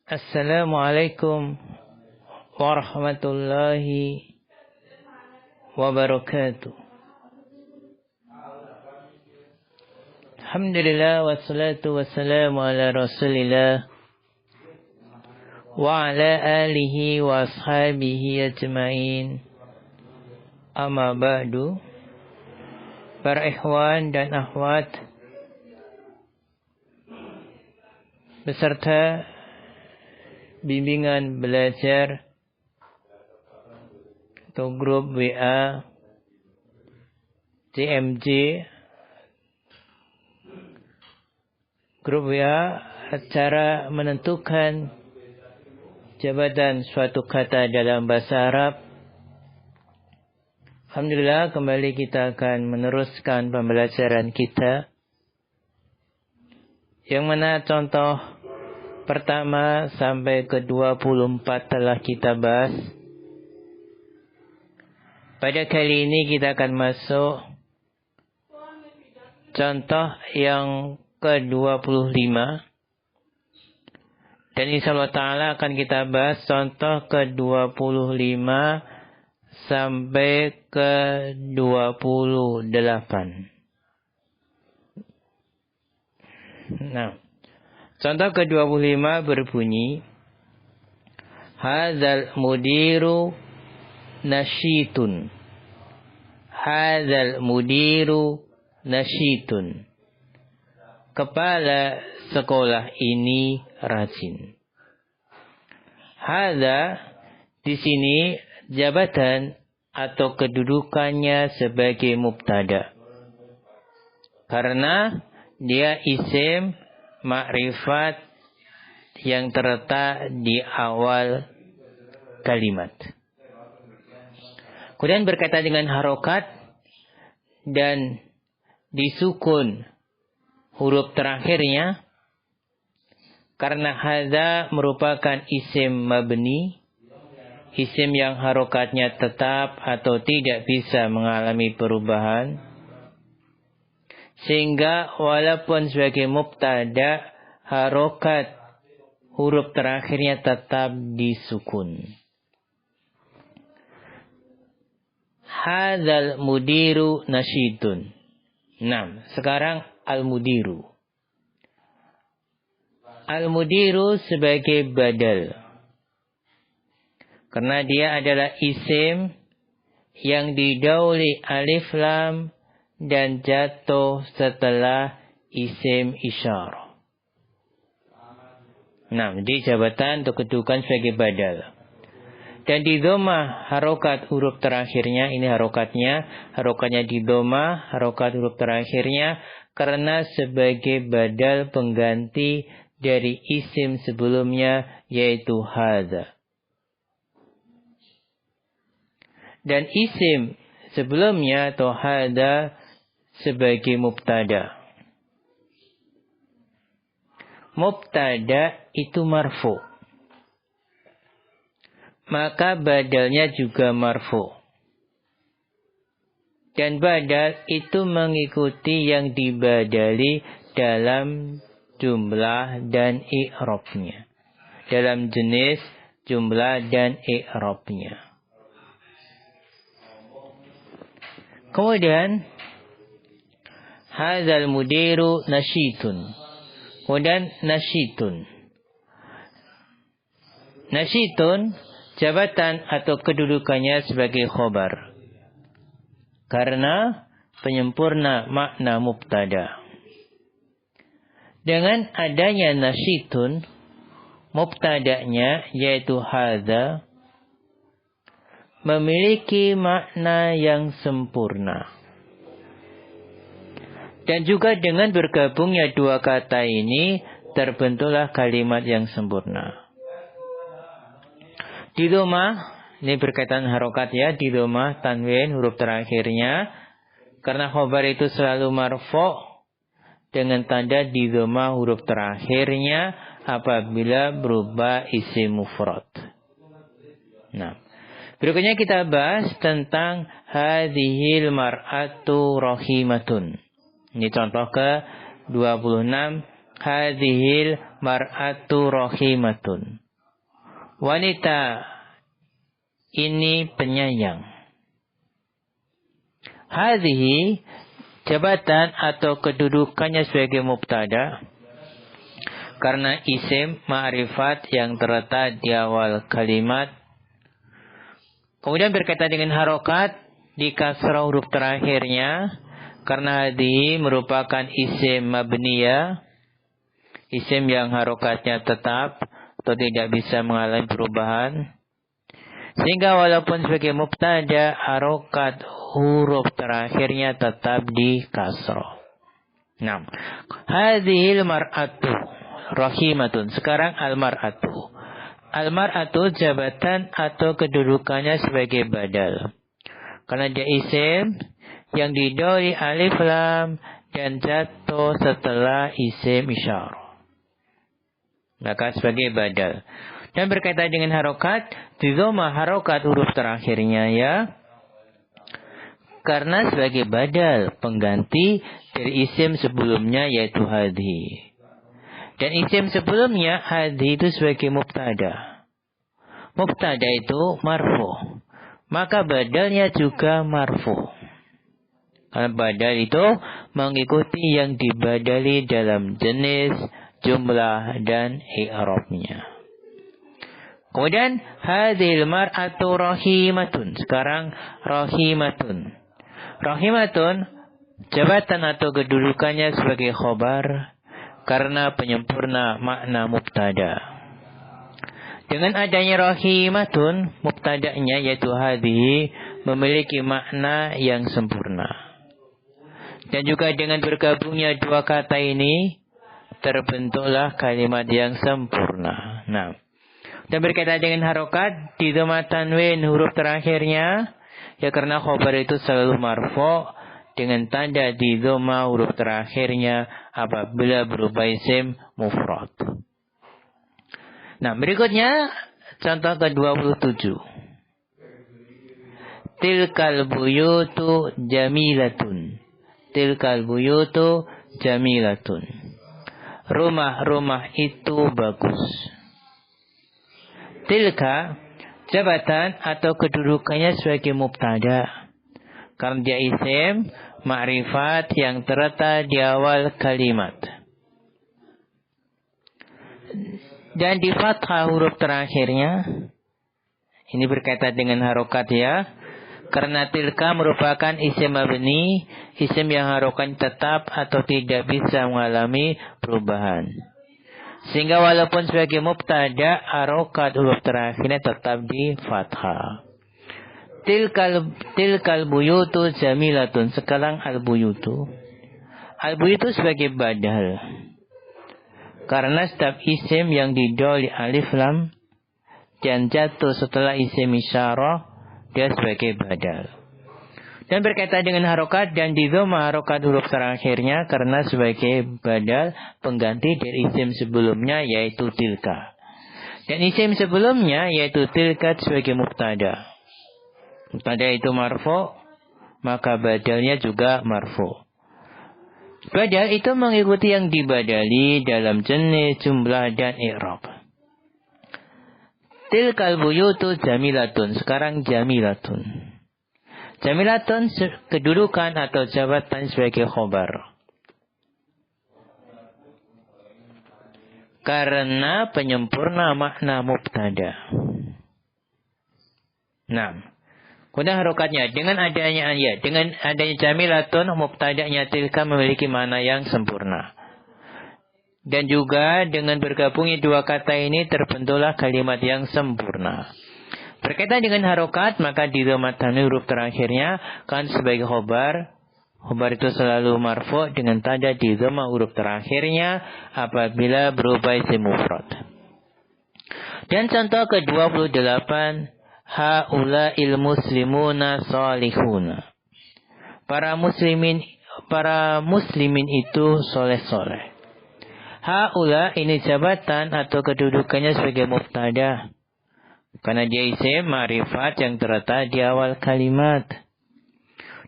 Assalamualaikum warahmatullahi wabarakatuh. Alhamdulillah wassalatu wassalamu ala Rasulillah wa ala alihi wa ashabihi ajmain. Amma ba'du. Para ikhwan dan akhwat beserta bimbingan belajar atau grup WA TMJ, grup WA cara menentukan jabatan suatu kata dalam bahasa Arab. Alhamdulillah, kembali kita akan meneruskan pembelajaran kita, yang mana contoh pertama sampai ke 24 telah kita bahas. Pada kali ini kita akan masuk contoh yang ke-25. Dan insyaallah ta'ala akan kita bahas contoh ke-25 sampai ke-28. Nah, contoh ke-25 berbunyi, Hadzal mudiru nasyitun. Hadzal mudiru nasyitun. Kepala sekolah ini rajin. Hadza di sini jabatan atau kedudukannya sebagai mubtada. Karena dia isim makrifat yang terletak di awal kalimat. Kemudian berkaitan dengan harokat dan disukun huruf terakhirnya, karena hadza merupakan isim mabni, isim yang harokatnya tetap atau tidak bisa mengalami perubahan, sehingga walaupun sebagai mubtada, harokat huruf terakhirnya tetap disukun. Hadzal mudiru nasyidun. Nah, sekarang al-mudiru. Al-mudiru sebagai badal. Karena dia adalah isim yang didahului alif lam dan jatuh setelah isim isyarah. Nah, jadi jabatan atau kedudukan sebagai badal. Dan di dhamma harokat huruf terakhirnya, ini harokatnya di dhamma harokat huruf terakhirnya, karena sebagai badal pengganti dari isim sebelumnya, yaitu hadza. Dan isim sebelumnya atau hadza sebagai mubtada. Mubtada itu marfu, maka badalnya juga marfu. Dan badal itu mengikuti yang dibadali dalam jumlah dan i'rabnya. Dalam jenis, jumlah, dan i'rabnya. Kemudian, hadzal mudiru nasyitun. Kemudian nasyitun. Nasyitun, jabatan atau kedudukannya sebagai khobar. Karena penyempurna makna mubtada. Dengan adanya nasyitun, mubtada'nya yaitu hadza memiliki makna yang sempurna. Dan juga dengan bergabungnya dua kata ini, terbentuklah kalimat yang sempurna. Di dhamma, ini berkaitan harokat ya, di dhamma tanwin huruf terakhirnya, karena khobar itu selalu marfu' dengan tanda di dhamma huruf terakhirnya apabila berubah isim mufrad. Nah, berikutnya kita bahas tentang hadhil mar'atu rahimatun. Ini contoh ke 26. Hadhil mar'atu rahimatun. Wanita ini penyayang. Hadhihi jabatan atau kedudukannya sebagai mubtada karena isim ma'rifat yang terletak di awal kalimat. Kemudian berkaitan dengan harokat di kasrah huruf terakhirnya karena hadhihi merupakan isim mabniyah, isim yang harokatnya tetap atau tidak bisa mengalami perubahan. Sehingga walaupun sebagai mubtada, harokat huruf terakhirnya tetap di kasroh. Nah, hadhil mar'atu rahimatun. Sekarang al-mar'atu. Al-mar'atu jabatan atau kedudukannya sebagai badal. Karena dia isim yang didhoi alif lam dan jatuh setelah isim isyarah. Maka sebagai badal. Dan berkaitan dengan harokat, di dhamma harokat huruf terakhirnya ya. Karena sebagai badal, pengganti dari isim sebelumnya yaitu hadhi. Dan isim sebelumnya hadhi itu sebagai mubtada. Mubtada itu marfu. Maka badalnya juga marfu. Karena badal itu mengikuti yang dibadali dalam jenis, jumlah, dan i'rabnya. Kemudian hadhil mar'atu rahimatun. Sekarang rahimatun. Rahimatun jabatan atau kedudukannya sebagai khobar karena penyempurna makna mubtada. Dengan adanya rahimatun, mubtada'nya yaitu hadhihi memiliki makna yang sempurna. Dan juga dengan bergabungnya dua kata ini terbentuklah kalimat yang sempurna. Nah, dan berkaitan dengan harokat di dhamma tanwin huruf terakhirnya ya karena khobar itu selalu marfu dengan tanda di dhamma huruf terakhirnya apabila berupa isim mufrad. Nah, berikutnya contoh ke-27. Tilkal buyutu jamilatun. Tilkal buyutu jamilatun. Rumah-rumah itu bagus. Tilka jabatan atau kedudukannya sebagai mubtada karena dia isim ma'rifat yang terletak di awal kalimat. Dan di fathah huruf terakhirnya ini berkaitan dengan harokat ya. Karena tilka merupakan isim mabni, isim yang harokat tetap atau tidak bisa mengalami perubahan. Sehingga walaupun sebagai mubtada, harokat huruf terakhirnya tetap di fathah. Tilkal buyutu jamilatun. Sekarang al-buyutu. Al-buyutu sebagai badal. Karena setiap isim yang didhoi alif lam dan jatuh setelah isim isyarah, dia sebagai badal. Dan berkaitan dengan harokat dan di dhamma harokat huruf terakhirnya karena sebagai badal pengganti dari isim sebelumnya yaitu tilka. Dan isim sebelumnya yaitu tilka sebagai mubtada. Mubtada itu marfu, maka badalnya juga marfu. Badal itu mengikuti yang dibadali dalam jenis, jumlah, dan i'rab. Tilkal buyutu jamilatun. Sekarang jamilatun. Jamilatun kedudukan atau jabatan sebagai khobar. Karena penyempurna makna mubtada. Nah, kemudian harokatnya dengan adanya jamilatun, mubtada'nya tilka memiliki makna yang sempurna. Dan juga dengan bergabungnya dua kata ini terbentuklah kalimat yang sempurna. Berkaitan dengan harokat, maka di dhamma tanwin huruf terakhirnya kan sebagai khobar. Khobar itu selalu marfu dengan tanda di dhamma huruf terakhirnya apabila berupa isim mufrad. Dan contoh ke-28, haula'il muslimuna salihuna. Para muslimin itu soleh-soleh. Haula ini jabatan atau kedudukannya sebagai mubtada. Karena dia isim ma'rifat yang terletak di awal kalimat.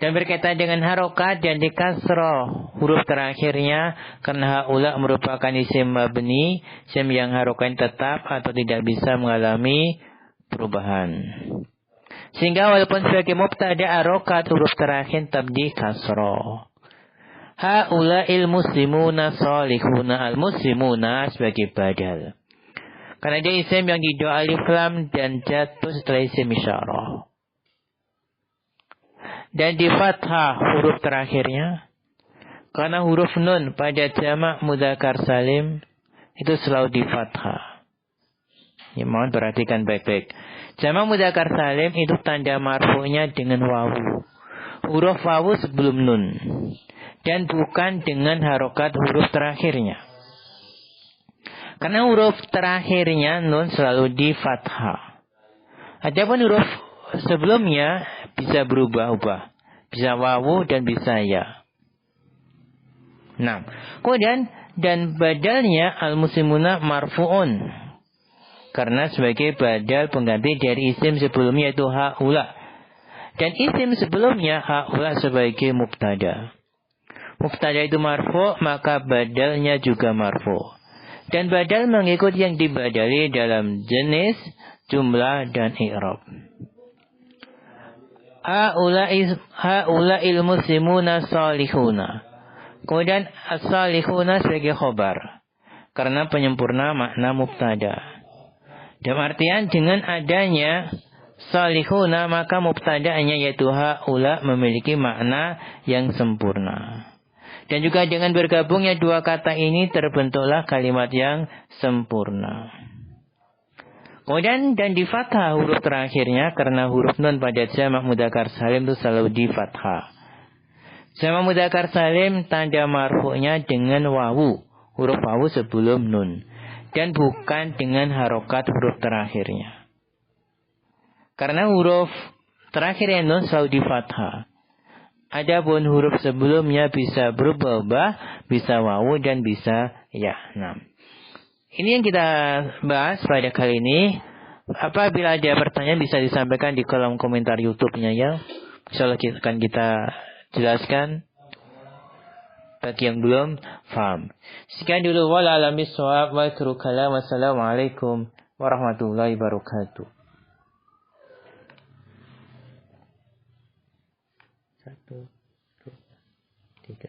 Dan berkaitan dengan harokat yang dikasroh huruf terakhirnya, karena haula merupakan isim mabni, isim yang harokatnya tetap atau tidak bisa mengalami perubahan. Sehingga walaupun sebagai mubtada harokat huruf terakhir tetap dikasroh. Haula'il muslimuna salihuna, al-muslimuna sebagai badal. Karena dia isim yang di dua alif lam dan jatuh setelah isim isyarah. Dan di fathah huruf terakhirnya. Karena huruf nun pada jamak mudzakkar salim itu selalu di fathah. Ya, mohon perhatikan baik-baik. Jamak mudzakkar salim itu tanda marfu'nya dengan wawu. Huruf wawu sebelum nun. Dan bukan dengan harokat huruf terakhirnya. Karena huruf terakhirnya nun selalu di fathah. Adapun huruf sebelumnya bisa berubah-ubah. Bisa wawu dan bisa ya. Nah, kemudian dan badalnya al-muslimuna marfu'un. Karena sebagai badal pengganti dari isim sebelumnya yaitu haula. Dan isim sebelumnya haula sebagai mubtada. Mubtada itu marfu', maka badalnya juga marfu'. Dan badal mengikut yang dibadali dalam jenis, jumlah, dan i'rab. Haula'il muslimuna salihuna. Kemudian as-salihuna sebagai khobar. Karena penyempurna makna mubtada. Dalam artian dengan adanya salihuna maka mubtada'nya yaitu haula memiliki makna yang sempurna. Dan juga dengan bergabungnya dua kata ini terbentuklah kalimat yang sempurna. Kemudian dan di fathah huruf terakhirnya karena huruf nun pada jamak mudzakkar salim itu selalu di fathah. Jamak mudzakkar salim tanda marfu'nya dengan wawu, huruf wawu sebelum nun, dan bukan dengan harokat huruf terakhirnya. Karena huruf terakhirnya nun selalu di fathah. Adapun huruf sebelumnya bisa berubah-ubah, bisa wawu dan bisa ya. Nah, ini yang kita bahas pada kali ini. Apabila ada pertanyaan bisa disampaikan di kolom komentar YouTube-nya ya. Insyaallah akan kita jelaskan bagi yang belum paham. Sekian dulu wal alam bisawab wa akhiru kalam. Wassalamualaikum warahmatullahi wabarakatuh. 1, 2, 3